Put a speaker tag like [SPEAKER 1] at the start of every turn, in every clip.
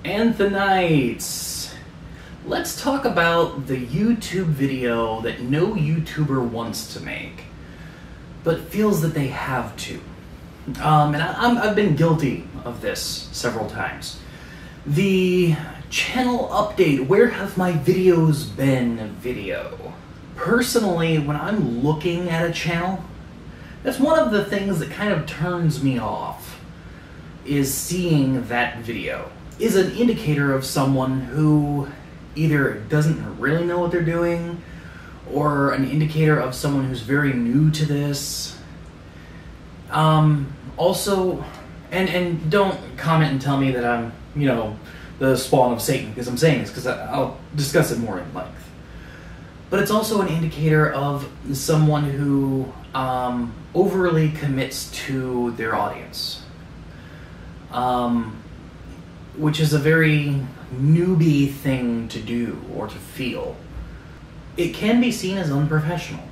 [SPEAKER 1] Anthonites! Let's talk about the YouTube video that no YouTuber wants to make, but feels that they have to. And I've been guilty of this several times. The channel update, where have my videos been video. Personally, when I'm looking at a channel, that's one of the things that kind of turns me off, is seeing that video. Is an indicator of someone who either doesn't really know what they're doing, or an indicator of someone who's very new to this. Also, and don't comment and tell me that I'm, the spawn of Satan, because I'm saying this because I'll discuss it more in length. But it's also an indicator of someone who overly commits to their audience. Which is a very newbie thing to do or to feel. It can be seen as unprofessional.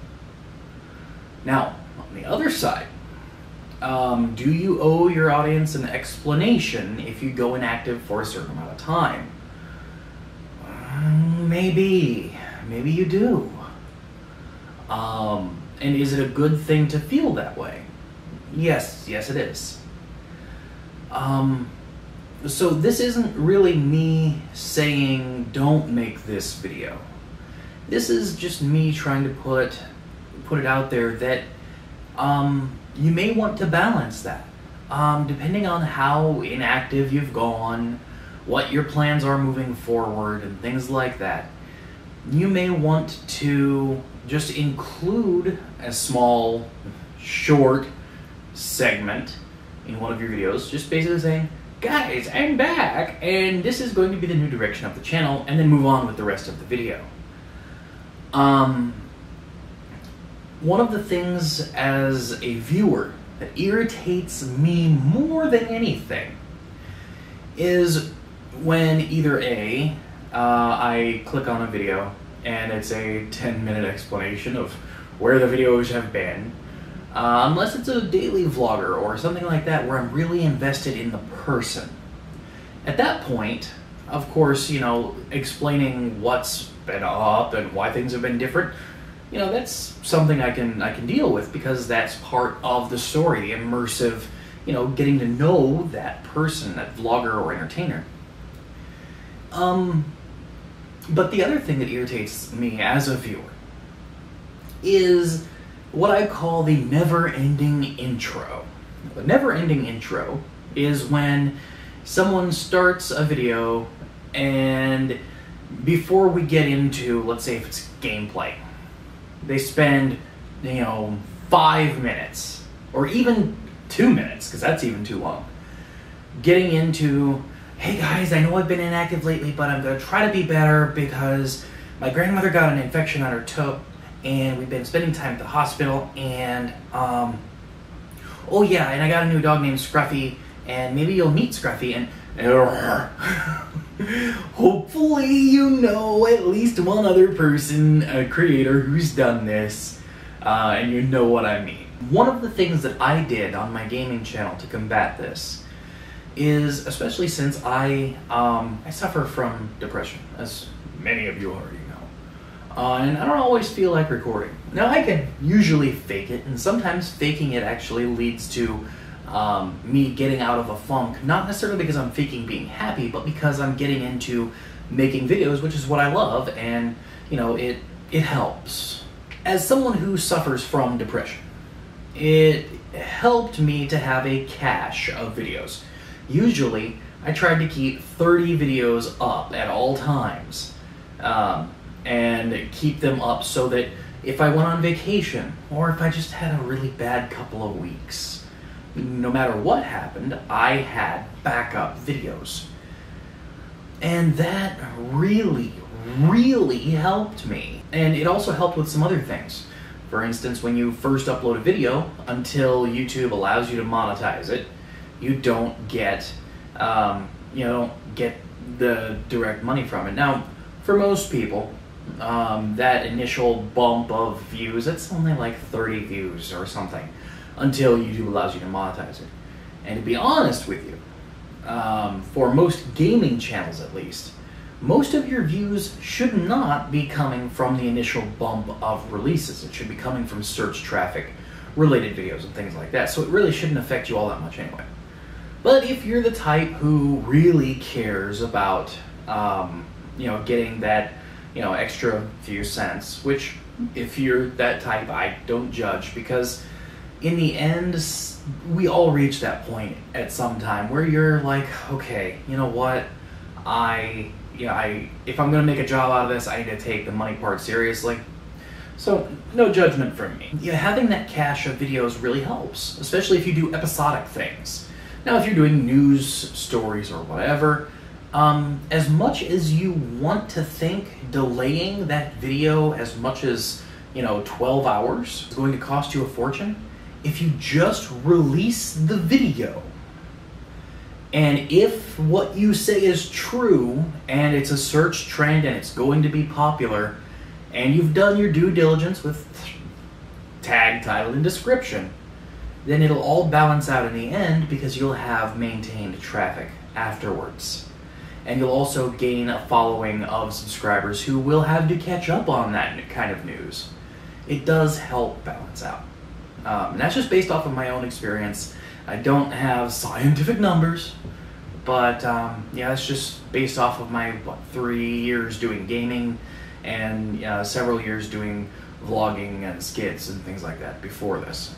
[SPEAKER 1] Now, on the other side, do you owe your audience an explanation if you go inactive for a certain amount of time? Maybe you do. And is it a good thing to feel that way? Yes it is. So this isn't really me saying don't make this video. This is just me trying to put it out there that you may want to balance that. Depending on how inactive you've gone, what your plans are moving forward, and things like that, you may want to just include a small, short segment in one of your videos, just basically saying, guys, I'm back, and this is going to be the new direction of the channel, and then move on with the rest of the video. One of the things as a viewer that irritates me more than anything is when either A, I click on a video and it's a 10-minute explanation of where the videos have been, unless it's a daily vlogger or something like that where I'm really invested in the person. At that point, of course, explaining what's been up and why things have been different, that's something I can deal with, because that's part of the story, the immersive, getting to know that person, that vlogger or entertainer. But the other thing that irritates me as a viewer is what I call the never-ending intro. The never-ending intro is when someone starts a video and before we get into, let's say if it's gameplay, they spend, 5 minutes, or even 2 minutes, because that's even too long, getting into, hey guys, I know I've been inactive lately, but I'm going to try to be better because my grandmother got an infection on her toe, and we've been spending time at the hospital, and, oh yeah, and I got a new dog named Scruffy, and maybe you'll meet Scruffy, and hopefully you know at least one other person, a creator, who's done this, and you know what I mean. One of the things that I did on my gaming channel to combat this is, especially since I suffer from depression, as many of you already know, and I don't always feel like recording. Now, I can usually fake it, and sometimes faking it actually leads to me getting out of a funk, not necessarily because I'm faking being happy, but because I'm getting into making videos, which is what I love, and it helps. As someone who suffers from depression, it helped me to have a cache of videos. Usually, I tried to keep 30 videos up at all times, and keep them up so that if I went on vacation, or if I just had a really bad couple of weeks, no matter what happened, I had backup videos. And that really, really helped me. And it also helped with some other things. For instance, when you first upload a video, until YouTube allows you to monetize it, you don't get, the direct money from it. Now, for most people, that initial bump of views, it's only like 30 views or something, until YouTube allows you to monetize it. And to be honest with you, for most gaming channels at least, most of your views should not be coming from the initial bump of releases. It should be coming from search traffic, related videos, and things like that. So it really shouldn't affect you all that much anyway. But if you're the type who really cares about, getting that, extra few cents, which if you're that type, I don't judge, because in the end, we all reach that point at some time where you're like, okay, you know what, if I'm gonna make a job out of this, I need to take the money part seriously. So no judgment from me. Having that cache of videos really helps, especially if you do episodic things. Now, if you're doing news stories or whatever, as much as you want to think delaying that video as much as 12 hours is going to cost you a fortune, if you just release the video, and if what you say is true, and it's a search trend, and it's going to be popular, and you've done your due diligence with tag, title, and description, then it'll all balance out in the end because you'll have maintained traffic afterwards. And you'll also gain a following of subscribers who will have to catch up on that kind of news. It does help balance out. And that's just based off of my own experience. I don't have scientific numbers, but that's just based off of my 3 years doing gaming and several years doing vlogging and skits and things like that before this.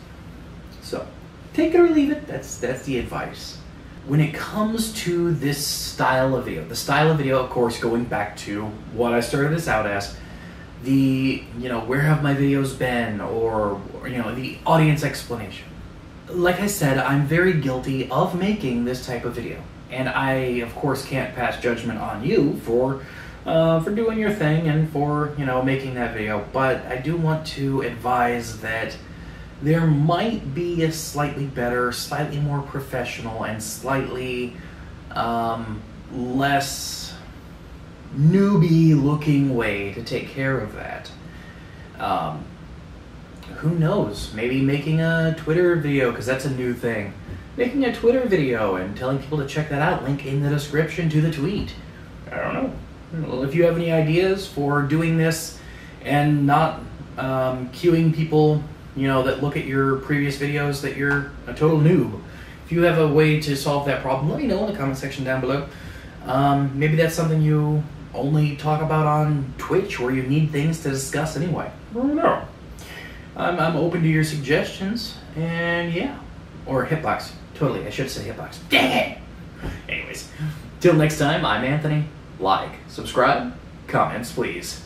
[SPEAKER 1] So take it or leave it. That's the advice. When it comes to this style of video, the style of video, of course, going back to what I started this out as, the where have my videos been, or the audience explanation. Like I said, I'm very guilty of making this type of video, and I of course can't pass judgment on you for doing your thing and for making that video. But I do want to advise that there might be a slightly better, slightly more professional, and slightly less newbie-looking way to take care of that. Who knows? Maybe making a Twitter video, because that's a new thing. Making a Twitter video and telling people to check that out. Link in the description to the tweet. I don't know. Well, if you have any ideas for doing this and not cueing people that look at your previous videos that you're a total noob. If you have a way to solve that problem, let me know in the comment section down below. Maybe that's something you only talk about on Twitch, where you need things to discuss anyway. I don't know. I'm open to your suggestions, and yeah. Or hitbox. Totally, I should say hitbox. Dang it! Anyways, till next time, I'm Anthony. Like, subscribe, comments, please.